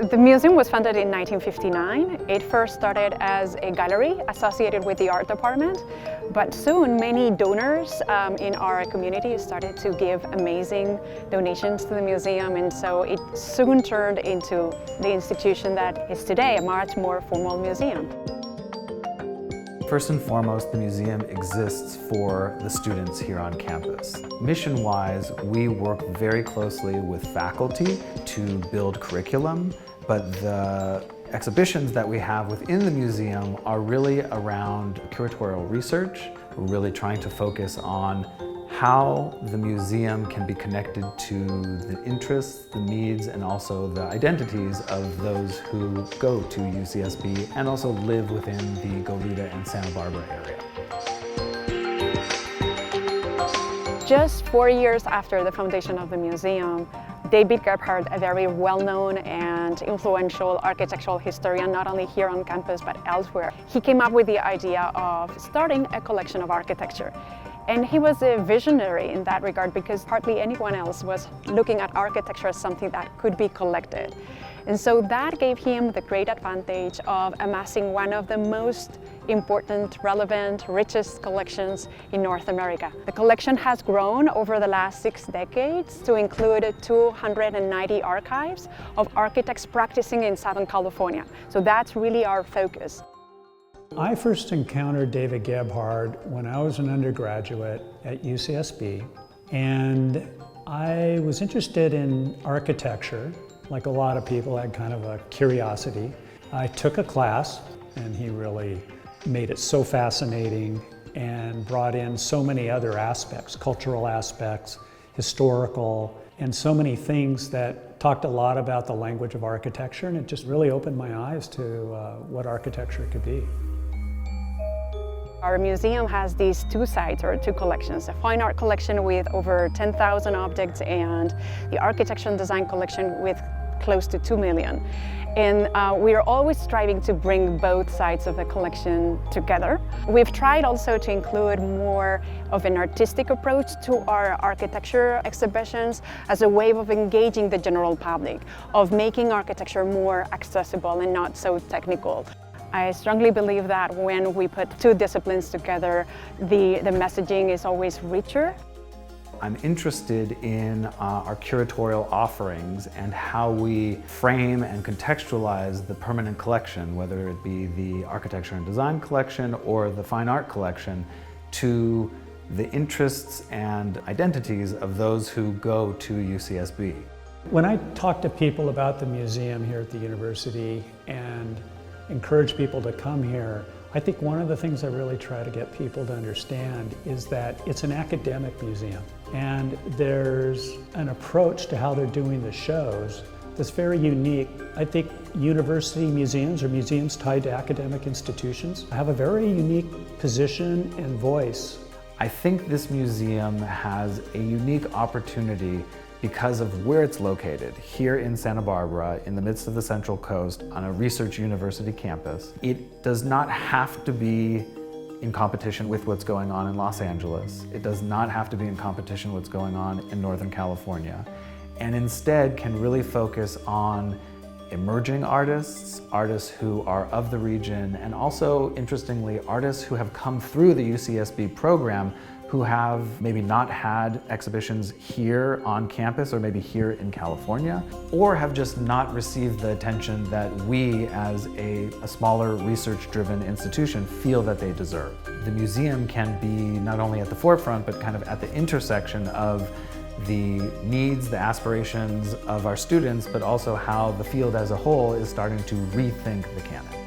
The museum was founded in 1959. It first started as a gallery associated with the art department, but soon many donors in our community started to give amazing donations to the museum, and so it soon turned into the institution that is today, a much more formal museum. First and foremost, the museum exists for the students here on campus. Mission-wise, we work very closely with faculty to build curriculum, but the exhibitions that we have within the museum are really around curatorial research. We're really trying to focus on how the museum can be connected to the interests, the needs, and also the identities of those who go to UCSB and also live within the Goleta and Santa Barbara area. Just 4 years after the foundation of the museum, David Gebhardt, a very well-known and influential architectural historian, not only here on campus but elsewhere, he came up with the idea of starting a collection of architecture. And he was a visionary in that regard because hardly anyone else was looking at architecture as something that could be collected. And so that gave him the great advantage of amassing one of the most important, relevant, richest collections in North America. The collection has grown over the last 6 decades to include 290 archives of architects practicing in Southern California. So that's really our focus. I first encountered David Gebhardt when I was an undergraduate at UCSB, and I was interested in architecture. Like a lot of people, I had kind of a curiosity. I took a class, and he really made it so fascinating and brought in so many other aspects, cultural aspects, historical, and so many things that talked a lot about the language of architecture, and it just really opened my eyes to what architecture could be. Our museum has these two sides, or two collections, a fine art collection with over 10,000 objects and the architecture and design collection with close to 2 million. And we are always striving to bring both sides of the collection together. We've tried also to include more of an artistic approach to our architecture exhibitions as a way of engaging the general public, of making architecture more accessible and not so technical. I strongly believe that when we put two disciplines together, the messaging is always richer. I'm interested in our curatorial offerings and how we frame and contextualize the permanent collection, whether it be the architecture and design collection or the fine art collection, to the interests and identities of those who go to UCSB. When I talk to people about the museum here at the university and encourage people to come here, I think one of the things I really try to get people to understand is that it's an academic museum, and there's an approach to how they're doing the shows that's very unique. I think university museums or museums tied to academic institutions have a very unique position and voice. I think this museum has a unique opportunity because of where it's located, here in Santa Barbara, in the midst of the Central Coast, on a research university campus. It does not have to be in competition with what's going on in Los Angeles. It does not have to be in competition with what's going on in Northern California, and instead can really focus on emerging artists, artists who are of the region, and also, interestingly, artists who have come through the UCSB program who have maybe not had exhibitions here on campus or maybe here in California, or have just not received the attention that we as a smaller research-driven institution feel that they deserve. The museum can be not only at the forefront, but kind of at the intersection of the needs, the aspirations of our students, but also how the field as a whole is starting to rethink the canon.